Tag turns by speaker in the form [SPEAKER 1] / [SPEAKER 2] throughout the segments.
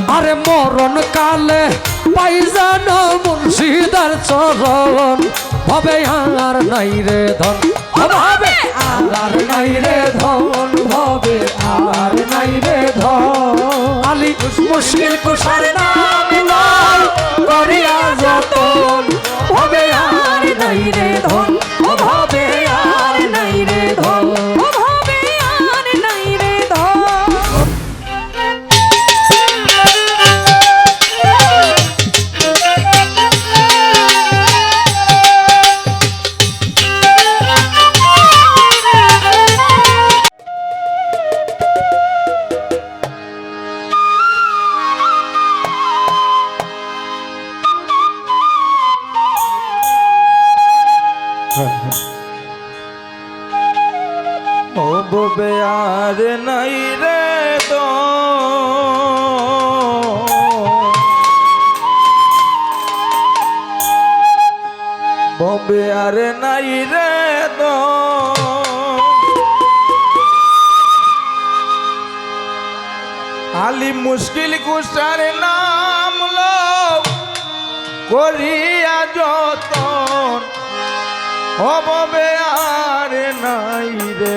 [SPEAKER 1] আরে মরণ কালে পাই জানো মুর্শিদার চরণ ভবে আর নাই রে ধন ভবে আর নাই রে ধন ভবে আর নাই রে ধন আলী মুশকিল কুশার নাম লয় করিয়া যতন ভবে আর নাই রে ধন ভবে আর নাই রে ধন ভবে আর নাই রে ধন
[SPEAKER 2] ভবে আর নাই রে ভবে আর নাই রে আলি মুশকিল কুশার নাম লো করিয়া যতন ভবে আর নাই রে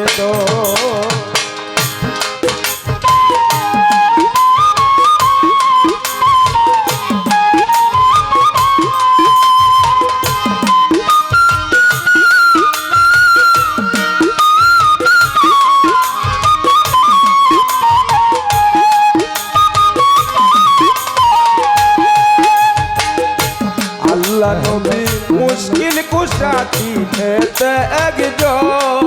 [SPEAKER 2] আল্লাহ নবী মুশকিল কুশাতি নেতে একজন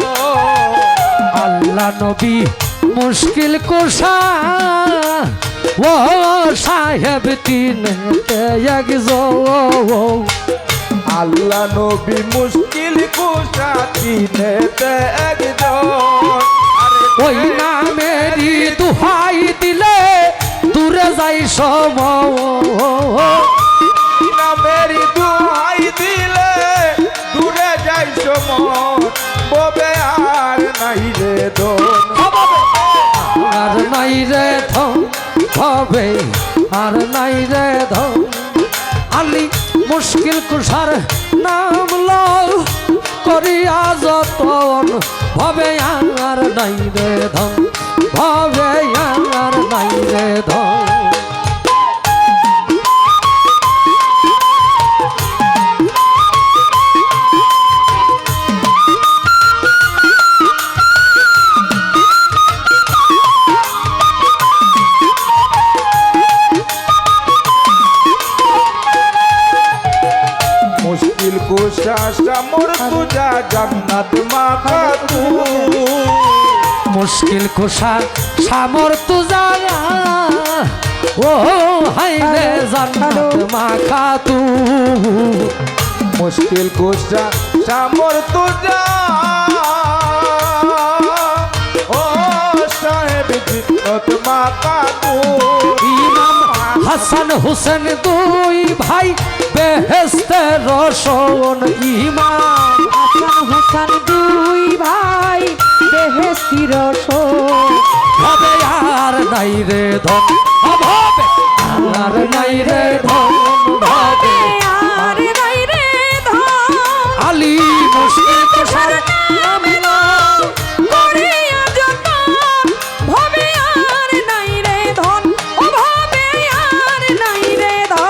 [SPEAKER 1] আল্লাহ নবী মুশকিল কুশা ও সাহেব তিনতে একজন
[SPEAKER 2] আল্লাহ নবী মুশকিল কুশাতি নেতে একজন
[SPEAKER 1] ওই নামেরই দুহাই দিলে দূরে যাই সময়
[SPEAKER 2] নামেরই দুহাই দিলে দূরে যাই সময় ভবে আর নাই রে ধন
[SPEAKER 1] আর নাই রে ধন ভবে আর নাই রে ধন আলী মুশকিল কুশার নাম লও করিয়া যতন ভবে আর নাই রে ধন ভবে আর নাই রে ধন
[SPEAKER 2] মুশকিল কুশা সামর তুজা জান্নাত মাকাতু
[SPEAKER 1] মুশকিল কুশা সামর তুজারা ও হাই রে জান্নাত মাখাতু
[SPEAKER 2] মুশকিল কুশা সামর তুজা ও সাহেব জিন্নাত মাকাতু
[SPEAKER 1] ইমাম হাসান হুসেন দুই ভাই বেহেশতের রসন ইমাম
[SPEAKER 3] হাসান হুসান দুই ভাই বেহেশতের রসন
[SPEAKER 1] হবে আর নাই রে ধন হবে আর নাই রে ধন হবে
[SPEAKER 3] আর নাই রে ধন
[SPEAKER 1] আলী মুশকিল কুশার নাম লও
[SPEAKER 3] করিয়া যতন ভবে আর নাই রে ধন ও ভবে আর নাই রে ধন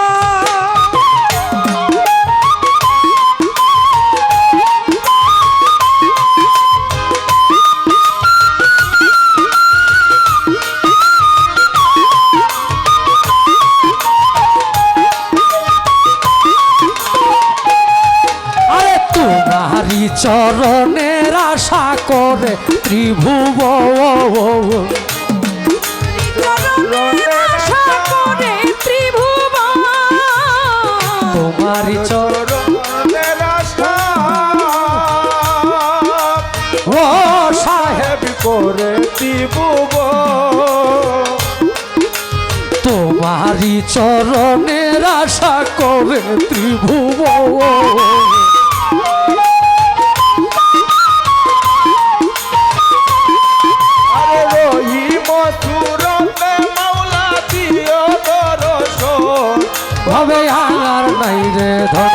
[SPEAKER 1] আরে তোমারই চরণের আশা করে ত্রিভুবন
[SPEAKER 3] চরণের আশা করে ত্রিভুবন
[SPEAKER 1] তোমারই
[SPEAKER 2] চরণের আশা
[SPEAKER 1] ও সাহেব
[SPEAKER 2] করে দিবুব
[SPEAKER 1] তোমারই চরণের আশা করে ত্রিভুবন
[SPEAKER 2] আরে রহিম সুরতে মাওলা দিও
[SPEAKER 1] ভবে আর নাই রে ধন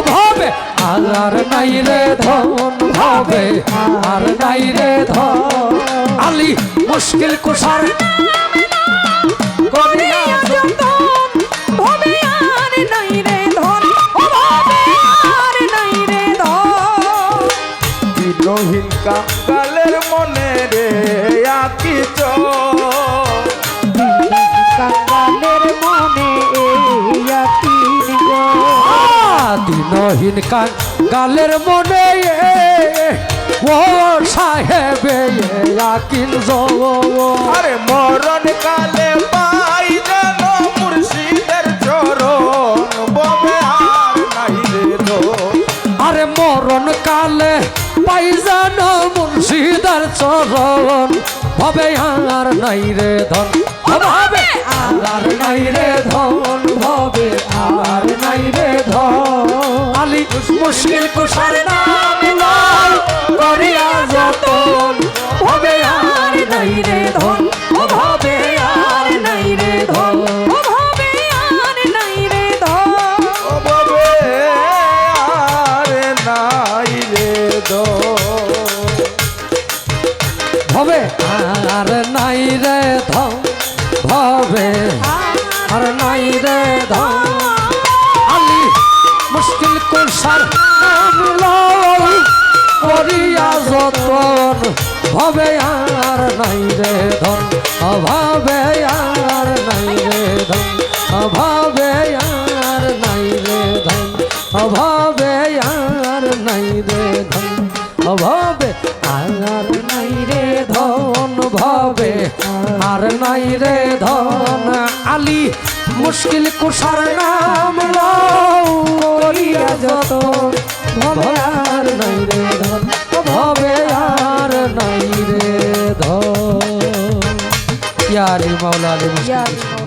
[SPEAKER 1] ভবে আর নাই রে ধন ভবে আর নাই রে ধন আলী মুশকিল কুশার
[SPEAKER 3] করিয়া যতন ভবে আর নাই রে ধন ও ভবে আর নাই রে ধন
[SPEAKER 2] দিনহীন কাঙ্গালের মনে রে আকি
[SPEAKER 3] কাঙ্গালের মনে
[SPEAKER 1] দিনহীন গালের মনে ও সাহেবে আকিল
[SPEAKER 2] আরে মরণ কালে পাই যেন মুর্শিদের চরণ ববে আর নাই রে ধন
[SPEAKER 1] আরে মরণ কালে পাই যেন মুর্শিদার চরণ ভবে আর নাই রে ধন ভবে আর নাই রে ধন ভবে আর নাই রে ধন আলী মুশকিল কুশার নাম লয় করিয়া যতন ভবে আর নাই রে ধন ভবে আর নাই রে ধন
[SPEAKER 3] ও ভবে আর নাই রে ধন
[SPEAKER 2] ও ববে আর নাই রে ধন
[SPEAKER 1] ভবে আর নাই রে ধন ভবে আর নাই রে ধন আলী মুশকিল কুশার নাম লয় করিয়া যতন ভবে আর নাই রে ধন অভাবে আর নাই রে ধন অভাবে আর নাই রে ধন অভাবে আর নাই রে ধন অভাবে আর নাই রে ধন ভবে আর নাই রে ধন আলী মুশকিল কুশার নাম লইয়া যত ভবে আর নাই রে ধন ভবে আর নাই রে ধন ইয়ারি মাওলা আলী মুশকিল কুশার।